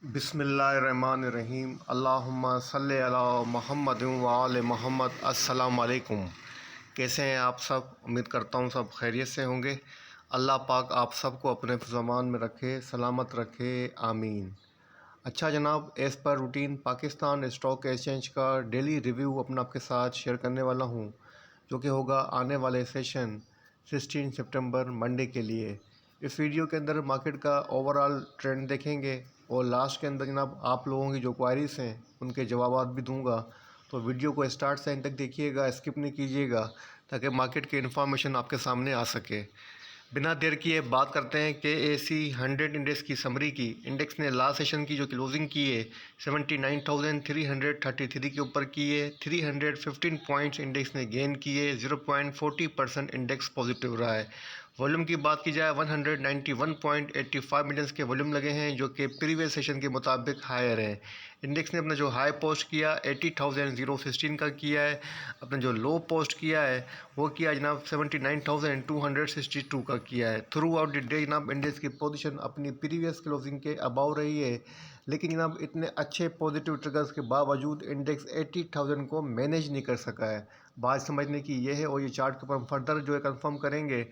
बिस्मिल्लाहिर्रहमानिर्रहीम अल्लाहुम्मा सल्लि अला मुहम्मद व आले मोहम्मद। अस्सलाम वालेकुम। कैसे हैं आप सब? उम्मीद करता हूँ सब खैरियत से होंगे। अल्लाह पाक आप सबको अपने ज़मान में रखे, सलामत रखे, आमीन। अच्छा जनाब, as per routine Pakistan stock exchange का डेली रिव्यू अपना आपके साथ शेयर करने वाला हूँ, जो कि होगा आने वाले सेशन 16 सितंबर मंडे के लिए। इस वीडियो के अंदर मार्केट का ओवरऑल ट्रेंड देखेंगे और लास्ट के अंदर जनाब आप लोगों की जो क्वारीज़ हैं उनके जवाब भी दूंगा। तो वीडियो को स्टार्ट से एंड तक देखिएगा, स्किप नहीं कीजिएगा, ताकि मार्केट की इन्फॉर्मेशन आपके सामने आ सके। बिना देर किए बात करते हैं KAC 100 इंडेक्स की समरी की। इंडेक्स ने लास्ट सेशन की जो क्लोजिंग की है 79,333 के ऊपर की है। 315 पॉइंट्स इंडेक्स ने गेन किए। 0.40% इंडेक्स पॉजिटिव रहा है। वॉल्यूम की बात की जाए 191.85 मिलियंस के वॉल्यूम लगे हैं, जो कि प्रीवियस सेशन के मुताबिक हायर है। इंडेक्स ने अपना जो हाई पोस्ट किया 80,016 का किया है। अपना जो लो पोस्ट किया है वो किया जनाब 79,262 का किया है। थ्रू आउट द डे जनाब इंडेक्स की पोजीशन अपनी प्रीवियस क्लोजिंग के अबाव रही है, लेकिन जनाब इतने अच्छे पॉजिटिव ट्रिगर्स के बावजूद इंडेक्स 80,000 को मैनेज नहीं कर सका है। बात समझने की ये है और ये चार्ट के ऊपर हम फर्दर जो है कंफर्म करेंगे।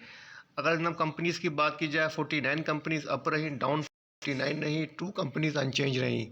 अगर जनाब कंपनीज़ की बात की जाए 49 कंपनीज़ अप रही, डाउन 49 नहीं, 2 कंपनीज़ अनचेंज रही।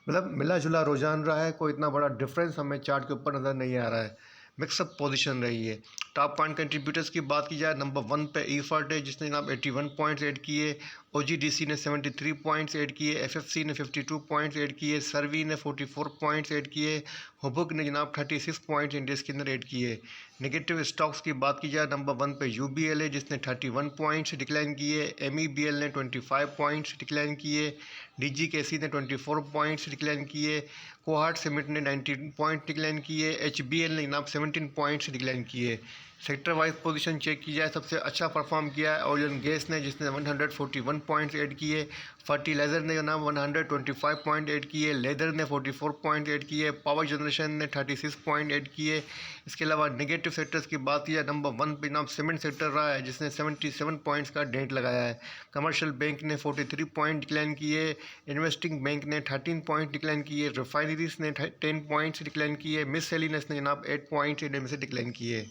मतलब मिला जुला रुझान रहा है, कोई इतना बड़ा डिफरेंस हमें चार्ट के ऊपर नज़र नहीं आ रहा है। मिक्सअप पोजीशन रही है। टॉप पॉइंट कंट्रीब्यूटर्स की बात की जाए नंबर 1 पे ईफर्ट है, जिसने जनाब 81 पॉइंट्स ऐड किए। OGDC ने 73 पॉइंट्स ऐड किए। FFC ने 52 पॉइंट्स ऐड किए। सर्वी ने 44 पॉइंट्स ऐड किए। हुबुक ने जनाब 36 पॉइंट्स इंडेक्स के अंदर ऐड किए। नेगेटिव स्टॉक्स की बात की जाए नंबर 1 पे UBL है, जिसने 31 पॉइंट्स डिक्लाइन किए। MEBL ने 25 पॉइंट्स डिक्लाइन किए। DGKC ने 24 पॉइंट्स डिक्लाइन किए। कोहार्ट सीमेंट ने 19 पॉइंट डिक्लाइन किए। HBL ने जनाब 17 पॉइंट्स डिक्लाइन किए। सेक्टर वाइज पोजीशन चेक की जाए, सबसे अच्छा परफॉर्म किया है ऑयल एंड गैस ने, जिसने 141 पॉइंट्स ऐड किए। फर्टिलाइज़र ने जनाब 125 पॉइंट ऐड किए। लेदर ने 44 पॉइंट ऐड किए। पावर जनरेशन ने 36 पॉइंट ऐड किए। इसके अलावा नेगेटिव सेक्टर्स की बात की जाए नंबर 1 पे जनाब सीमेंट सेक्टर रहा है, जिसने 77 पॉइंट्स का डेंट लगाया है। कमर्शियल बैंक ने 43 पॉइंट डिक्लाइन किए। इन्वेस्टिंग बैंक ने 13 पॉइंट डिक्लाइन किए। रिफाइनरीज ने 10 पॉइंट्स डिक्लाइन किए। मिस सेलिनस ने जनाब 8 पॉइंट्स में से डिक्लाइन किए।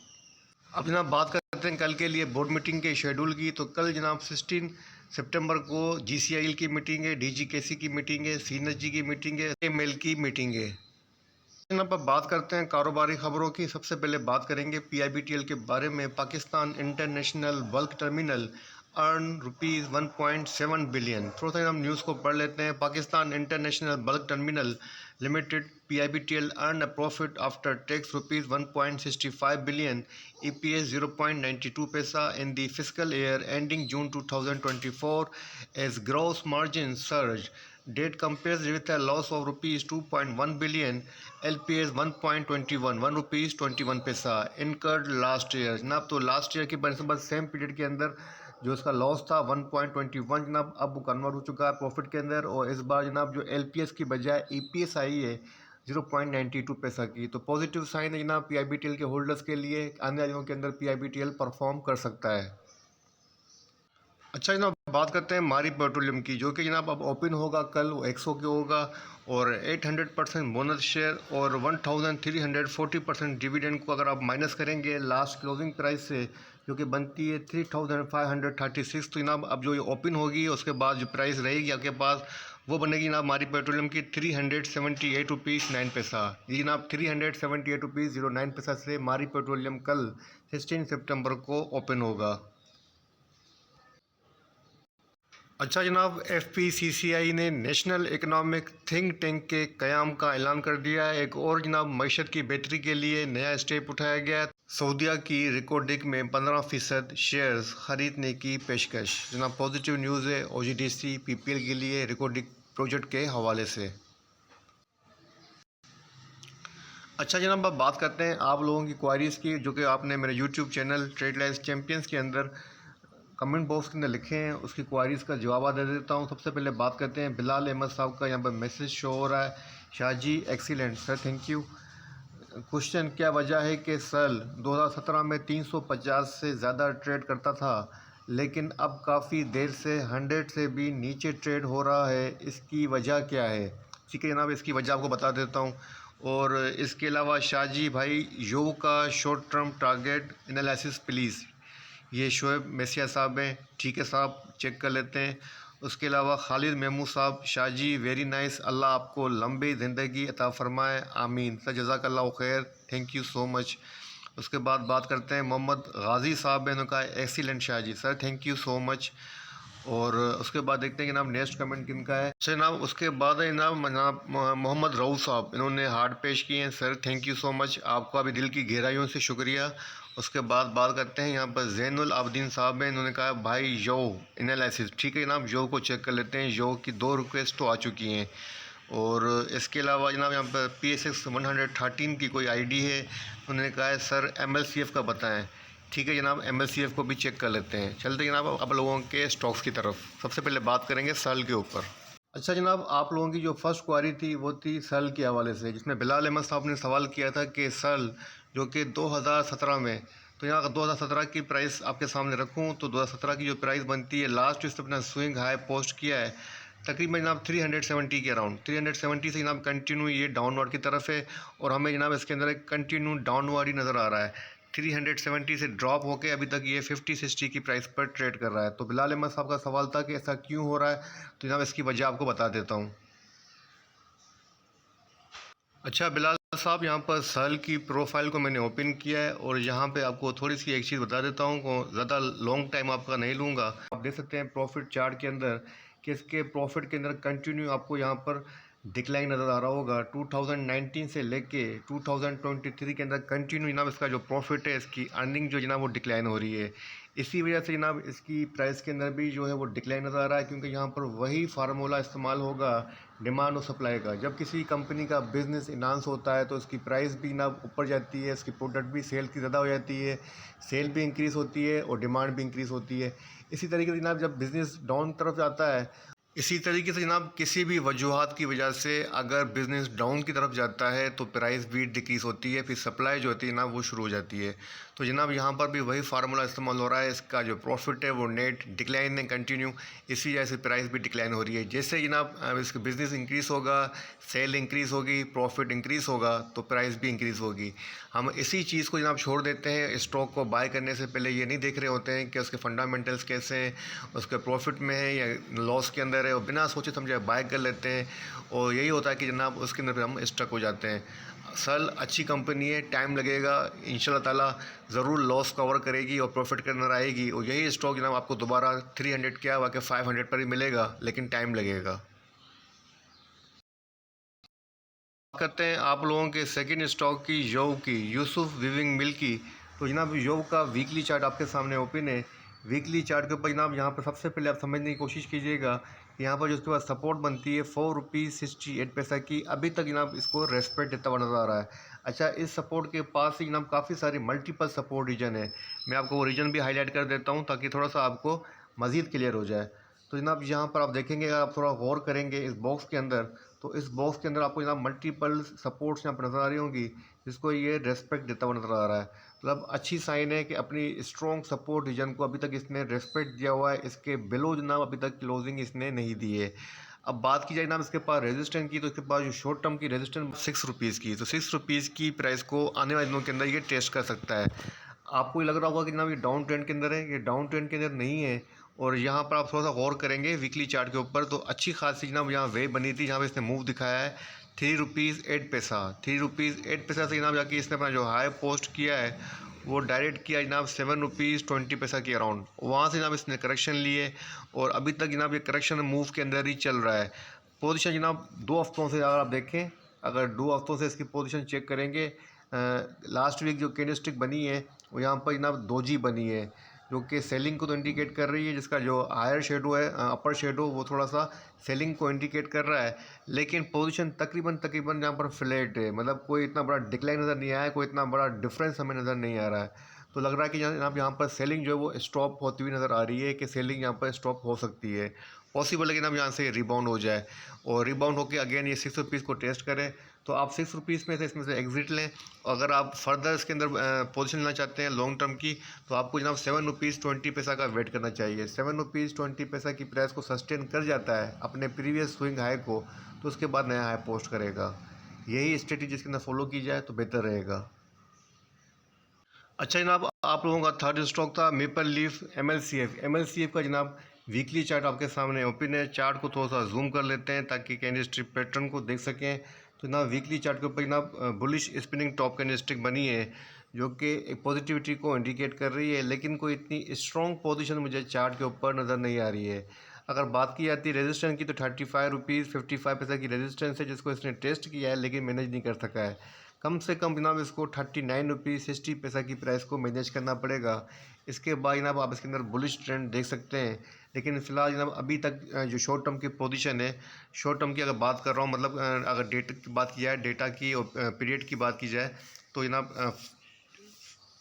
अब जनाब बात करते हैं कल के लिए बोर्ड मीटिंग के शेड्यूल की। तो कल जनाब 16 सितंबर को GCIL की मीटिंग है, DGKC की मीटिंग है, सीनर्जी की मीटिंग है, MEL की मीटिंग है। यहाँ पर बात करते हैं कारोबारी खबरों की। सबसे पहले बात करेंगे PIBTL के बारे में। Pakistan international bulk terminal earn ₹1.7 billion. थोड़ा सा हम न्यूज़ को पढ़ लेते हैं। Pakistan international bulk terminal limited PIBTL earn a profit after tax ₹1.65 billion, EPS 0.92 paisa in the fiscal year ending June 2024 as gross margin surge. Date compares with a loss of rupees 2.1 billion, LPS 1.21, 1 rupees 21 पैसा incurred last year। जनाब तो last year की बनस्बत same period के अंदर जो इसका loss था 1.21 जनाब अब वो कन्वर्ट हो चुका है प्रॉफिट के अंदर। और इस बार जनाब जो LPS की बजाय EPS आई है 0.92 पैसा की। तो पॉजिटिव साइन है जनाब PIBTL के होल्डर्स के लिए। आने वाले दिनों के अंदर PIBTL परफॉर्म कर सकता है। अच्छा जनाब बात करते हैं मारी पेट्रोलियम की, जो कि जनाब अब ओपन होगा कल, वो 100 के होगा और 800% बोनस शेयर और 1340% डिविडेंड को अगर आप माइनस करेंगे लास्ट क्लोजिंग प्राइस से, जो कि बनती है 3536। तो जनाब अब जो ये ओपन होगी उसके बाद जो प्राइस रहेगी आपके पास वो बनेगी जनाब मारी पेट्रोलियम की 378 रुपीज़ 9 पैसा। ये जनाब 378 रुपीज़ 09 पैसा से मारी पेट्रोलियम कल 16 सितंबर को ओपन होगा। अच्छा जनाब FPCCI ने नेशनल इकोनॉमिक थिंक टैंक के क़याम का ऐलान कर दिया है। एक और जनाब मईशत की बेहतरी के लिए नया स्टेप उठाया गया है। सऊदीया की रिकॉर्डिंग में 15% शेयर्स खरीदने की पेशकश। जनाब पॉजिटिव न्यूज़ है OGDC PPL के लिए रिकॉर्डिंग प्रोजेक्ट के हवाले से। अच्छा जनाब अब बात करते हैं आप लोगों की क्वारीज़ की, जो कि आपने मेरे YouTube channel trade lines champions के अंदर कमेंट बॉक्स के अंदर लिखे हैं। उसकी क्वारीज़ का जवाब दे देता हूँ। सबसे पहले बात करते हैं बिलाल अहमद साहब का। यहाँ पर मैसेज शो हो रहा है। Shahji excellent sir, thank you. Question, क्या वजह है कि सेल 2017 में 350 से ज़्यादा ट्रेड करता था, लेकिन अब काफ़ी देर से 100 से भी नीचे ट्रेड हो रहा है। इसकी वजह क्या है? ठीक है जनाब, इसकी वजह आपको बता देता हूँ। और इसके अलावा शाहजी भाई यो का short term target analysis please, ये शोएब मेसिया साहब हैं। ठीक है साहब, चेक कर लेते हैं। उसके अलावा खालिद महमूद साहब, शाहजी वेरी नाइस, अल्लाह आपको लंबी ज़िंदगी अता फ़रमाए, आमीन सर, जज़ाकल्लाह खैर, थैंक यू सो मच। उसके बाद बात करते हैं मोहम्मद गाज़ी साहब ने कहा excellent Shahji sir, thank you so much. और उसके बाद देखते हैं कि जनाब नेक्स्ट कमेंट किनका है। सर जनाब उसके बाद है जनाब मोहम्मद रऊफ़ साहब, इन्होंने हार्ड पेश किए हैं sir, thank you so much, आपका भी दिल की गहराइयों से शुक्रिया। उसके बाद बात करते हैं यहाँ पर ज़ैनुल आबदीन साहब हैं, इन्होंने कहा भाई यो एनालिसिस। ठीक है जनाब, यो को चेक कर लेते हैं। यो की 2 रिक्वेस्ट तो आ चुकी हैं। और इसके अलावा जनाब यहाँ पर PSX 113 की कोई आईडी है, उन्होंने कहा है सर MLCF का बताएं। ठीक है जनाब, MLCF को भी चेक कर लेते हैं। चलते जनाब आप लोगों के स्टॉक्स की तरफ। सबसे पहले बात करेंगे सल के ऊपर। अच्छा जनाब, आप लोगों की जो फर्स्ट क्वारी थी वो थी सल के हवाले से, जिसमें बिलाल अहमद साहब ने सवाल किया था कि सल जो कि 2017 में, तो यहाँ 2017 की प्राइस आपके सामने रखूँ तो 2017 की जो प्राइस बनती है, लास्ट इसने अपना स्विंग हाई पोस्ट किया है तकरीबन जनाब 370 के अराउंड। 370 से जनाब कंटिन्यू ये डाउनवर्ड की तरफ है, और हमें जनाब इसके अंदर एक कंटिन्यू डाउनवर्ड ही नज़र आ रहा है। 370 से ड्रॉप होकर अभी तक ये 50-60 की प्राइस पर ट्रेड कर रहा है। तो बिलाल अहमद साहब का सवाल था कि ऐसा क्यों हो रहा है, तो जनाब इसकी वजह आपको बता देता हूँ। अच्छा बिलाल साहब, यहाँ पर सल की प्रोफाइल को मैंने ओपन किया है, और यहाँ पे आपको थोड़ी सी एक चीज़ बता देता हूँ को ज़्यादा लॉन्ग टाइम आपका नहीं लूँगा। आप देख सकते हैं प्रॉफिट चार्ट के अंदर कि इसके प्रॉफिट के अंदर कंटिन्यू आपको यहाँ पर डिक्लाइन नज़र आ रहा होगा। 2019 से लेके 2023 के अंदर कंटिन्यू जनाब इसका जो प्रॉफिट है, इसकी अर्निंग जो जनाब वो डिक्लाइन हो रही है। इसी वजह से जनाब इसकी प्राइस के अंदर भी जो है वो डिक्लाइन नज़र आ रहा है, क्योंकि यहाँ पर वही फार्मूला इस्तेमाल होगा डिमांड और सप्लाई का। जब किसी कंपनी का बिज़नेस इन्हांस होता है तो इसकी प्राइस भी ना ऊपर जाती है, इसकी प्रोडक्ट भी सेल की ज़्यादा हो जाती है, सेल भी इंक्रीज़ होती है और डिमांड भी इंक्रीज़ होती है। इसी तरीके से जनाब जब बिज़नेस डाउन तरफ जाता है, इसी तरीके से जनाब किसी भी वजूहात की वजह से अगर बिज़नेस डाउन की तरफ जाता है तो प्राइस भी डिक्रीज़ होती है, फिर सप्लाई जो होती है ना वो शुरू हो जाती है। तो जनाब यहाँ पर भी वही फार्मूला इस्तेमाल हो रहा है, इसका जो प्रॉफिट है वो नेट डिक्लाइन है कंटिन्यू, इसी वजह से प्राइस भी डिक्लाइन हो रही है। जैसे जनाब इसका बिज़नेस इंक्रीज़ होगा, सेल इंक्रीज़ होगी, प्रॉफिट इंक्रीज़ होगा, तो प्राइस भी इंक्रीज़ होगी। हम इसी चीज़ को जनाब छोड़ देते हैं, स्टॉक को बाय करने से पहले ये नहीं देख रहे होते हैं कि उसके फंडामेंटल्स कैसे हैं, उसके प्रॉफिट में है या लॉस के अंदर है, और बिना सोचे समझे बाय कर लेते हैं, और यही होता है कि जनाब उसके अंदर फिर हम स्टक हो जाते हैं। सल अच्छी कंपनी है, टाइम लगेगा, इंशाल्लाह ताला ज़रूर लॉस कवर करेगी और प्रॉफिट के अंदर आएगी, और यही स्टॉक जनाब आपको दोबारा 300 क्या हुआ कि 500 पर ही मिलेगा, लेकिन टाइम लगेगा। करते हैं आप लोगों के सेकंड स्टॉक की, योव की, यूसुफ वीविंग मिल की। तो जनाब योव का वीकली चार्ट आपके सामने ओपन है। वीकली चार्ट के ऊपर जनाब यहाँ पर सबसे पहले आप समझने की कोशिश कीजिएगा कि यहाँ पर जो उसके बाद सपोर्ट बनती है 4 रुपीज़ 68 की, अभी तक जनाब इसको रेस्पेक्ट देता हुआ नज़र आ रहा है। अच्छा, इस सपोर्ट के पास ही जनाब काफ़ी सारी मल्टीपल सपोर्ट रीजन है। मैं आपको वो रीजन भी हाईलाइट कर देता हूँ ताकि थोड़ा सा आपको मज़ीद क्लियर हो जाए। तो जनाब यहाँ पर आप देखेंगे, अगर आप थोड़ा गौर करेंगे इस बॉक्स के अंदर, तो इस बॉक्स के अंदर आपको जनाब मल्टीपल सपोर्ट्स यहाँ पर नज़र आ रही होंगी, जिसको ये रेस्पेक्ट देता हुआ नज़र आ रहा है। मतलब अच्छी साइन है कि अपनी स्ट्रॉन्ग सपोर्ट रीजन को अभी तक इसने रेस्पेक्ट दिया हुआ है। इसके बिलो जनाब अभी तक क्लोजिंग इसने नहीं दी है। अब बात की जाए जनाब इसके पास रेजिस्टेंस की, तो इसके पास जो शॉर्ट टर्म की रेजिस्टेंस 6 रुपीज़ की, तो 6 रुपीज़ की प्राइस को आने वाले दिनों के अंदर ये टेस्ट कर सकता है। आपको ये लग रहा होगा कि जनाब ये डाउन ट्रेंड के अंदर है, ये डाउन ट्रेंड के अंदर नहीं है। और यहाँ पर आप थोड़ा सा गौर करेंगे वीकली चार्ट के ऊपर, तो अच्छी खासी जनाब यहाँ वेव बनी थी, जहाँ पर इसने मूव दिखाया है 3 रुपीज़ 8 पैसा। 3 रुपीज़ 8 पैसा से जनाब जाके इसने अपना जो हाई पोस्ट किया है वो डायरेक्ट किया जनाब 7 रुपीज़ 20 पैसा के अराउंड। वहाँ से जनाब इसने करेक्शन लिए, और अभी तक जनाब ये करेक्शन मूव के अंदर ही चल रहा है। पोजीशन जनाब 2 हफ्तों से अगर आप देखें, अगर 2 हफ्तों से इसकी पोजीशन चेक करेंगे, लास्ट वीक जो कैंडलस्टिक बनी है वो यहाँ पर जनाब दोजी बनी है, जो कि सेलिंग को तो इंडिकेट कर रही है, जिसका जो हायर शेडो है, अपर शेडो, वो थोड़ा सा सेलिंग को इंडिकेट कर रहा है। लेकिन पोजीशन तकरीबन यहाँ पर फ्लैट है, मतलब कोई इतना बड़ा डिक्लाइन नज़र नहीं आया है, कोई इतना बड़ा डिफरेंस हमें नज़र नहीं आ रहा है। तो लग रहा है कि जनाब यहाँ पर सेलिंग जो है वो स्टॉप होती हुई नज़र आ रही है, कि सेलिंग यहाँ पर स्टॉप हो सकती है। पॉसिबल है कि जनाब यहाँ से रिबाउंड हो जाए और रिबाउंड होकर अगेन ये 6 रुपीज़ को टेस्ट करें, तो आप 6 रुपीज़ में से इसमें से एग्ज़िट लें। अगर आप फर्दर इसके अंदर पोजीशन लेना चाहते हैं लॉन्ग टर्म की, तो आपको जनाब 7 रुपीज़ 20 पैसा का वेट करना चाहिए। 7 रुपीज़ 20 पैसा की प्राइस को सस्टेन कर जाता है अपने प्रीवियस स्विंग हाई को, तो उसके बाद नया हाई पोस्ट करेगा। यही स्ट्रेटजी इसके अंदर फॉलो की जाए तो बेहतर रहेगा। अच्छा जनाब, आप लोगों का थर्ड स्टॉक था मेपल लीफ एमएलसीएफ का जनाब वीकली चार्ट आपके सामने ओपन है। चार्ट को थोड़ा सा जूम कर लेते हैं ताकि कैंडलस्टिक पैटर्न को देख सकें। तो जनाब वीकली चार्ट के ऊपर जनाब बुलिश स्पिनिंग टॉप कैंडलस्टिक बनी है, जो कि एक पॉजिटिविटी को इंडिकेट कर रही है, लेकिन कोई इतनी स्ट्रॉन्ग पोजीशन मुझे चार्ट के ऊपर नज़र नहीं आ रही है। अगर बात की जाती है रेजिस्टेंस की, तो 35 रुपीज़ 55 पैसा की रेजिस्टेंस है, जिसको इसने टेस्ट किया है लेकिन मैनेज नहीं कर सका है। कम से कम जनाब इसको 39 रुपीज़ 60 पैसा की प्राइस को मैनेज करना पड़ेगा। इसके बाद जनाब आप इसके अंदर बुलिश ट्रेंड देख सकते हैं, लेकिन फ़िलहाल जनाब अभी तक जो शॉर्ट टर्म की पोजीशन है, शॉर्ट टर्म की अगर बात कर रहा हूँ, मतलब अगर डेटा की बात की जाए, डेटा की और पीरियड की बात की जाए, तो जनाब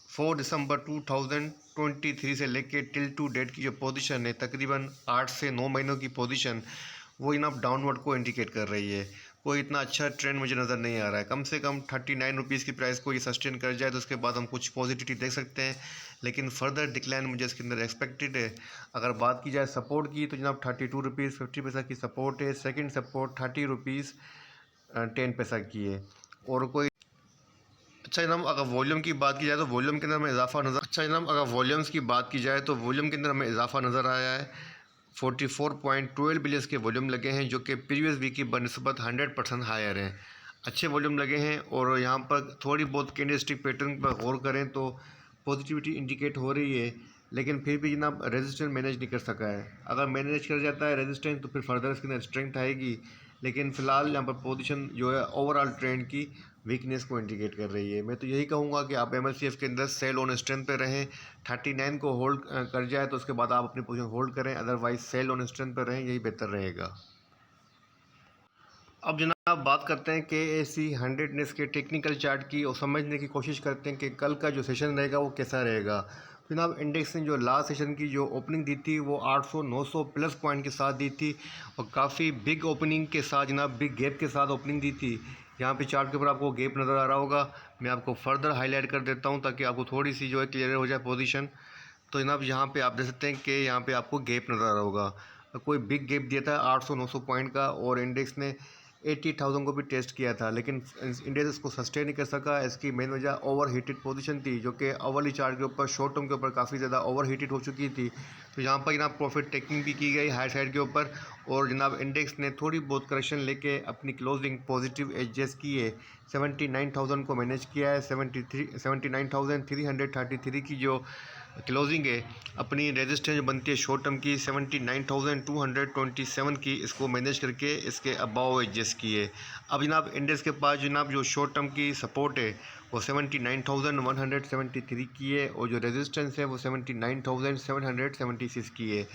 4 दिसंबर 2023 से लेके टिल टू डेट की जो पोजीशन है, तकरीबन 8 से 9 महीनों की पोजीशन, वो जनाब डाउनवर्ड को इंडिकेट कर रही है। कोई इतना अच्छा ट्रेंड मुझे नज़र नहीं आ रहा है। कम से कम 39 रुपीज़ की प्राइस को ये सस्टेन कर जाए तो उसके बाद हम कुछ पॉजिटिविटी देख सकते हैं, लेकिन फर्दर डिक्लाइन मुझे इसके अंदर एक्सपेक्टेड है। अगर बात की जाए सपोर्ट की, तो जनाब 32 रुपीज़ 50 पैसा की सपोर्ट है। सेकंड सपोर्ट 30 रुपीज़ 10 पैसा की है। और कोई अच्छा जनाब, अगर वॉल्यूम की बात की जाए तो वॉल्यूम के अंदर हमें इजाफा नज़र आया है। 44.12 बिलियन के वॉल्यूम लगे हैं, जो कि प्रीवियस वीक की बनस्बत 100% हायर हैं। अच्छे वॉल्यूम लगे हैं और यहाँ पर थोड़ी बहुत कैंडलस्टिक पैटर्न पर गौर करें तो पॉजिटिविटी इंडिकेट हो रही है, लेकिन फिर भी जनाब रेजिस्टेंस मैनेज नहीं कर सका है। अगर मैनेज कर जाता है रेजिस्टेंस तो फिर फर्दर इसके अंदर स्ट्रेंथ आएगी, लेकिन फ़िलहाल यहाँ पर पोजीशन जो है ओवरऑल ट्रेंड की वीकनेस को इंडिकेट कर रही है। मैं तो यही कहूँगा कि आप एमएलसीएफ के अंदर सेल ऑन स्ट्रेंथ पे रहें। 39 को होल्ड कर जाए तो उसके बाद आप अपनी पोजीशन होल्ड करें, अदरवाइज सेल ऑन स्ट्रेंथ पे रहें, यही बेहतर रहेगा। अब जनाब बात करते हैं KAC 100 के टेक्निकल चार्ट की और समझने की कोशिश करते हैं कि कल का जो सेशन रहेगा वो कैसा रहेगा। जनाब इंडेक्स ने जो लास्ट सेशन की जो ओपनिंग दी थी वो 800-900 प्लस पॉइंट के साथ दी थी और काफ़ी बिग ओपनिंग के साथ, जनाब बिग गैप के साथ ओपनिंग दी थी। यहाँ पे चार्ट के ऊपर आपको गैप नज़र आ रहा होगा, मैं आपको फर्दर हाईलाइट कर देता हूँ ताकि आपको थोड़ी सी जो है क्लियर हो जाए पोजीशन। तो जनाब यहाँ पे आप देख सकते हैं कि यहाँ पे आपको गैप नज़र आ रहा होगा, कोई बिग गैप दिया था 800-900 पॉइंट का, और इंडेक्स ने 80,000 को भी टेस्ट किया था, लेकिन इंडेक्स इसको सस्टेन नहीं कर सका। इसकी मेन वजह ओवर हीटेड पोजीशन थी, जो कि अवली चार्ट के ऊपर शॉर्ट टर्म के ऊपर काफ़ी ज़्यादा ओवर हीटेड हो चुकी थी। तो यहाँ पर जनाब प्रॉफिट टेकिंग भी की गई हाई साइड के ऊपर, और जनाब इंडेक्स ने थोड़ी बहुत करेक्शन लेके अपनी क्लोजिंग पॉजिटिव एडजस्ट की है। 79,000 को मैनेज किया है। 79,333 की जो क्लोजिंग है, अपनी रेजिस्टेंस जो बनती है शॉर्ट टर्म की 79,227 की, इसको मैनेज करके इसके अबाव एडजस्ट किए। अब जनाब इंडेक्स के पास जनाब जो शॉर्ट टर्म की सपोर्ट है वो 79,173 की है, और जो रेजिस्टेंस है वो 79,776 की है।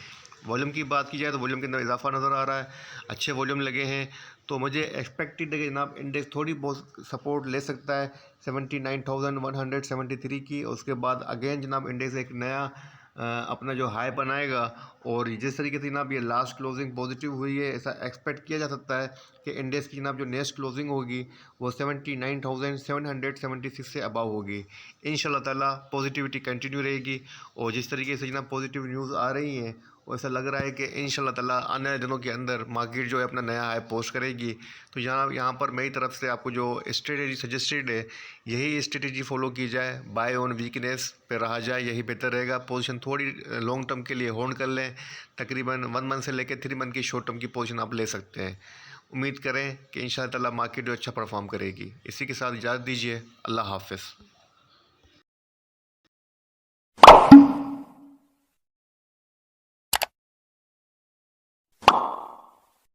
वॉल्यूम की बात की जाए तो वॉल्यूम के अंदर इजाफा नज़र आ रहा है, अच्छे वॉल्यूम लगे हैं, तो मुझे एक्सपेक्टेड है कि जनाब इंडेक्स थोड़ी बहुत सपोर्ट ले सकता है 79,173 की। उसके बाद अगेन जनाब इंडेक्स एक नया अपना जो हाई बनाएगा, और जिस तरीके से जनाब ये लास्ट क्लोजिंग पॉजिटिव हुई है, ऐसा एक्सपेक्ट किया जा सकता है कि इंडेक्स की जनाब जो नेक्स्ट क्लोजिंग होगी वो 79,776 से अबव होगी। इंशाल्लाह ताला पॉजिटिविटी कंटिन्यू रहेगी, और जिस तरीके से जनाब पॉजिटिव न्यूज़ आ रही हैं वो ऐसा लग रहा है कि इंशाल्लाह ताला आने वाले दिनों के अंदर मार्केट जो है अपना नया हाई पोस्ट करेगी। तो यहाँ पर मेरी तरफ से आपको जो स्ट्रेटेजी सजेस्टेड है, यही स्ट्रेटेजी फॉलो की जाए, बाय ऑन वीकनेस पे रहा जाए, यही बेहतर रहेगा। पोजीशन थोड़ी लॉन्ग टर्म के लिए होल्ड कर लें, तकरीबन 1 मंथ से लेकर 3 मंथ की शॉर्ट टर्म की पोजीशन आप ले सकते हैं। उम्मीद करें कि इंशाल्लाह ताला मार्केट जो अच्छा परफॉर्म करेगी। इसी के साथ इजाज़त दीजिए, अल्लाह हाफ़िज़।